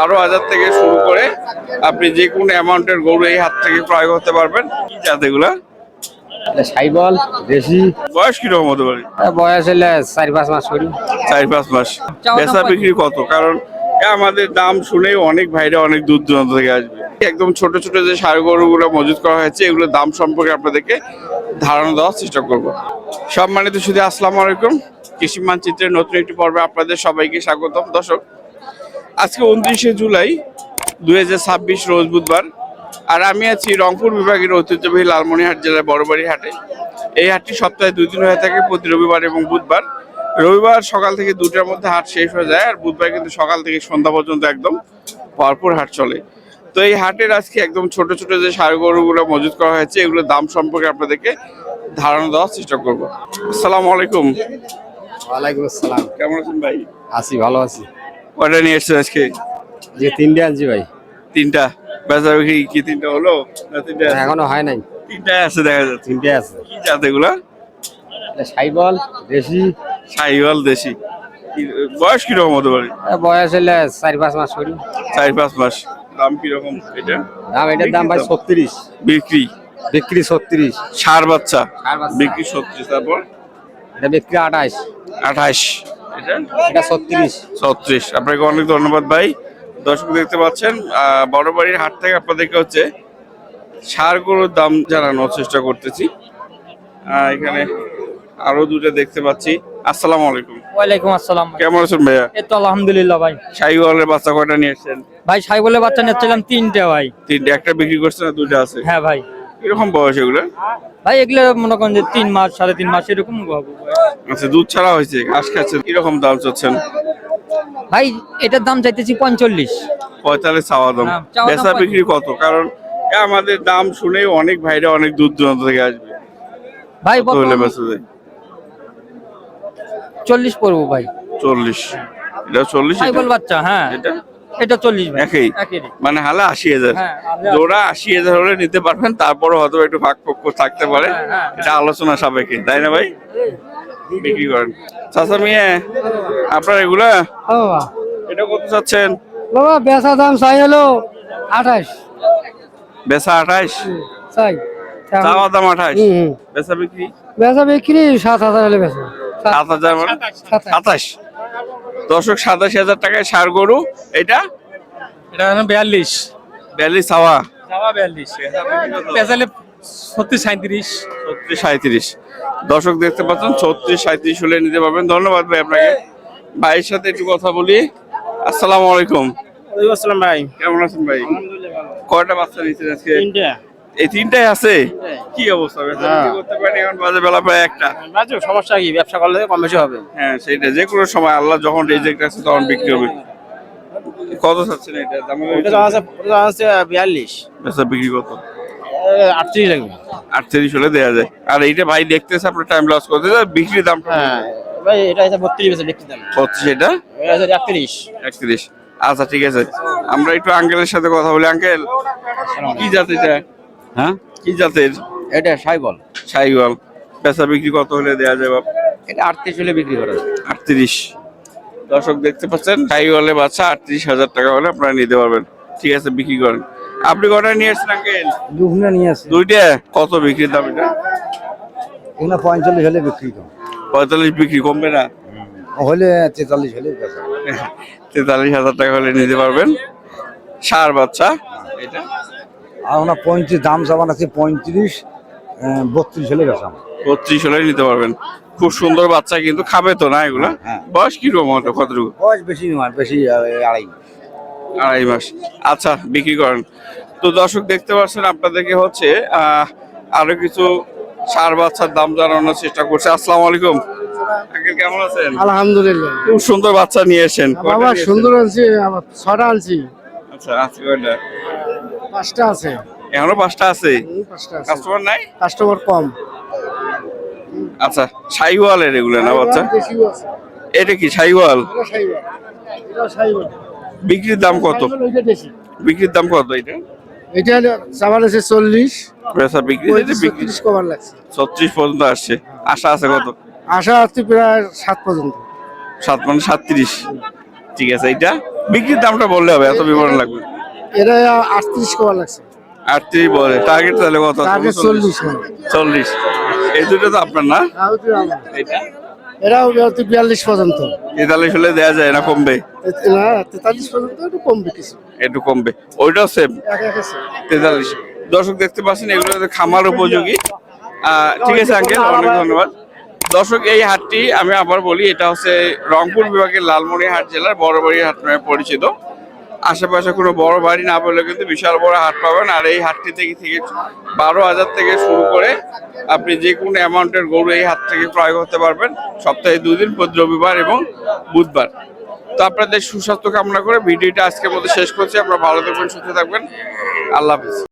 12,000 থেকে শুরু করে আপনি যে কোনো অ্যামাউন্টের গরু এই হাট থেকে ক্রয় করতে পারবেন। কি জাত এগুলা? সাইবল দেশি। বয়স কিরকম হতে পারে? বয়স হলে 4-5 মাস করি। 4-5 মাস। বেচা বিক্রি কত? কারণ আমাদের দাম শুনেই অনেক ভাইরা অনেক দূর দূরান্ত থেকে আসবে। একদম ছোট ছোট যে ষাঁড় গরুগুলো মজুত করা হয়েছে এগুলোর দাম সম্পর্কে আপনাদেরকে ধারণা দেওয়ার চেষ্টা করব। সম্মানিত সুধী, আসসালামু আলাইকুম। কৃষি মানচিত্রের নতুন একটি পর্বে আপনাদের সবাইকে স্বাগতম। দর্শক, আজকে 29শে জুলাই 2026 রোজ বুধবার, আর আমি আছি রংপুর বিভাগের ঐতিহ্যবাহী লালমনিরহাট জেলার বড়বাড়ি হাটে। এই হাটটি সপ্তাহে 2 দিন হয়ে থাকে, প্রতি রবিবার এবং বুধবার। রবিবার সকাল থেকে 2টার মধ্যে হাট শেষ হয়ে যায়, আর বুধবার কিন্তু সকাল থেকে সন্ধ্যা পর্যন্ত একদম ভরপুর হাট চলে। তো এই হাটের আজকে একদম ছোট ছোট যে ষাঁড় গরুগুলো মজুত করা হয়েছে এগুলোর দাম সম্পর্কে আপনাদেরকে ধারণা দেওয়ার চেষ্টা করব। আসসালামু আলাইকুম। ওয়ালাইকুম আসসালাম। কেমন আছেন ভাই? আছি, ভালো আছি। কয়টা নিয়ে এসছেন আজকে? যে 3টে আনছি ভাই। 3টা? বেচা বিক্রি কি 3টা হলো না 3টা? এখনো হয় নাই। 3টাই আছে দেখা যাচ্ছে। 3টে আছে। কি জাত এগুলা? সাইবল দেশি। শাহিওয়াল দেশি। বয়স কিরকম হতে পারে? বয়স হলে 4-5 মাস করি। 4-5 মাস। দাম কিরকম এটা? এটার দাম ভাই 36। বিক্রি? বিক্রি 36। ষাঁড় বাচ্চা ষাঁড় বাচ্চা। বিক্রি 36। তারপর এটা বিক্রি 28। 28। এটা এটা 36। 36। আপনাকে অনেক ধন্যবাদ ভাই। দর্শক দেখতে পাচ্ছেন বড়বাড়ির হাট থেকে আপনাদেরকে হচ্ছে ষাঁড় গরুর দাম জানানোর চেষ্টা করতেছি। এখানে আরো দুটো দেখতে পাচ্ছি। আসসালামু আলাইকুম। ওয়ালাইকুম আসসালাম। কেমন আছেন ভাইয়া? এই তো আলহামদুলিল্লাহ ভাই। শাহিওয়ালের বাচ্চা কয়টা নিয়ে এসেছেন? ভাই সাইবলের বাচ্চা নিচ্ছিলাম 3টে ভাই। 3টে? একটা বিক্রি করছেন আর 2টা আছে? হ্যাঁ ভাই। কিরকম বয়স এগুলো? ভাই এগুলো মনে করেন যে 3 মাস 3.5 মাস এরকম হবে। আচ্ছা, দুধ ছাড়া হয়েছে, ঘাস খাচ্ছেন। কিরকম দাম চাচ্ছেন? ভাই এটার দাম চাইতেছি 45। 45 চাওয়া দাম। হ্যাঁ, চাওয়া দাম বেচা বিক্রি কত? কারণ আমাদের দাম শুনেই অনেক ভাইরা অনেক দূর দূরান্ত থেকে আসবে। ভাই কত হলে বেচা যায়? 40 পড়বো ভাই। 40? এটা 40? সাইবল বাচ্চা, হ্যাঁ। এটা 40 ভাই। একই মানে হালে 80,000। হ্যাঁ, জোড়া 80,000 হলে নিতে পারবেন, তারপরে হয়তো একটু ভাগ পক্ষ থাকতে পারে। এটা আলোচনা সাপেক্ষে, তাই না ভাই? বিক্রি করেন। চাচা মিয়া, আপনার এগুলা এটা কত চাচ্ছেন? বাবা বেচা দাম চাই হলো 28। বেচা 28? চাই চাওয়া দাম 28, বেচা বিক্রি? বেচা বিক্রি 7,000 হলে বেচা। 7,000 মানে 27। দর্শক, 87,000 টাকায় ষাঁড় গরু। এটা এটা 42। 42 চাওয়া? যাওয়া 42। পেছালে 36 37। 36 37। দর্শক দেখতে পাচ্ছেন 36 37 হলে নিতে পারবেন। ধন্যবাদ ভাই আপনাকে। ভাইয়ের সাথে একটু কথা বলি। আসসালামু আলাইকুম। ওয়ালাইকুম আসসালাম ভাই। কেমন আছেন ভাই? আলহামদুলিল্লাহ। কয়টা বাচ্চা নিয়েছেন আজকে? 3টে। এই 3টাই আছে? কি অবস্থা? বেচা বিক্রি করতে পারেন এখন? বাজে বেলা প্রায় 1টা। বাজে সমস্যা কি? ব্যবসা করলে কম বেশি হবে। হ্যাঁ, সেটা যে কোনো সময় আল্লাহ যখন রিজিক আছে তখন বিক্রি হবে। কত চাচ্ছেন এটা? দাম ওটা আছে 42। বেচা বিক্রি কত? 38 লাগবে। 38 হলে দেয়া যায়। আর এইটা ভাই দেখতেছে আপনার টাইম লস করতে, বিক্রির দাম? হ্যাঁ ভাই, এটা 32 বেচে দেখতে দাম। 35। এটা 31। 31। আচ্ছা, ঠিক আছে। আমরা একটু আঙ্কেলের সাথে কথা বলি। আঙ্কেল, কি জাত এটা? হ্যাঁ, কি জাতের? এটা সাইবল। শাহিওয়াল। বেচা বিক্রি কত হলে দেয়া যায় বাপ? এটা 38 হলে বিক্রি করা যায়। 38। দর্শক দেখতে পাচ্ছেন শাহিওয়ালের বাচ্চা 38,000 টাকা হলে আপনারা নিতে পারবেন। ঠিক আছে, বিক্রি করেন। আপনি কটা নিয়ে এসেছেন আঙ্কেল? দুধনা নিয়ে আসছে। 2টা? কত বিক্রির দাম এটা? এগুলো 45 হলে বিক্রি কম। 45 বিক্রি, কমবে না? হলে 43 হলে বেচা। 43,000 টাকা হলে নিতে পারবেন। ষাঁড় বাচ্চা এটা? আর ওনা 35 দাম চাবান আছে 35, 32 হলে বেচা। 32 হলে নিতে পারবেন। খুব সুন্দর বাচ্চা, কিন্তু খাবে তো না এগুলা? হ্যাঁ। বয়স কিরকম হতো? কতটুকু? বয়স বেশি নয়, বেশি 2.5। 2.5 মাস। আচ্ছা, বিক্রি করেন। তো দর্শক দেখতে পাচ্ছেন আপনাদেরকে হচ্ছে আরো কিছু ষাঁড় বাচ্চার দাম জানানোর চেষ্টা করছে। আসসালামু আলাইকুম। আঙ্কেল কেমন আছেন? আলহামদুলিল্লাহ। খুব সুন্দর বাচ্চা নিয়ে এসেছেন। বাবা সুন্দর আনছি, আমার 6টা আনছি। আচ্ছা, আছে কয়টা? 5টা আছে। এখনো 5টা আছে? 5টা আছে। কাস্টমার নাই? কাস্টমার কম। আচ্ছা, শাহিওয়ালের এগুলো না বাচ্চা? দেশিও আছে। এটা কি শাহিওয়াল? এটা সাইবল। এটা সাইবল। বিক্রির দাম কত? এটা দেশি। বিক্রির দাম কত এটা? এটা চাবান আছে 40। বেচা বিক্রি? এটা বিক্রি 36 কভার লাগছে। 36 পর্যন্ত আসছে। আশা আছে কত? আশা আছে প্রায় 7 পর্যন্ত। 7 মানে 37। ঠিক আছে। এটা বিক্রির দামটা বললে হবে, এত বিবরণ লাগবে না। এটা 38 করা লাগছে। 38 বলে, টার্গেট তাহলে কত? টার্গেট 40 হয়। 40। এই দুটো তো আপনার না? এটা এটাও 42 পর্যন্ত। 43 হলে দেয়া যায় না, কমবে? না 43 পর্যন্ত একটু কমবে কিছু। একটু কমবে। ওইটাও সেম আছে। 43। দর্শক দেখতে পাচ্ছেন এগুলো হচ্ছে খামার উপযোগী। ঠিক আছে আঙ্কেল, অনেক ধন্যবাদ। দর্শক এই হাটটি আমি আবার বলি, এটা হচ্ছে রংপুর বিভাগের লালমনিরহাট জেলার বড়বাড়ি হাট নামে পরিচিত। আশেপাশে কোনো বড় বাড়ি না পেলেও কিন্তু বিশাল বড় হাট পাবেন। আর এই হাটটি থেকে 12,000 থেকে শুরু করে আপনি যে কোনো অ্যামাউন্টের গরু এই হাট থেকে ক্রয় করতে পারবেন। সপ্তাহে 2 দিন, প্রতি রবিবার এবং বুধবার। তো আপনাদের সুস্বাস্থ্য কামনা করে ভিডিওটা আজকের মধ্যে শেষ করছি। আপনারা ভালো থাকবেন, সুস্থ থাকবেন। আল্লাহ হাফিজ।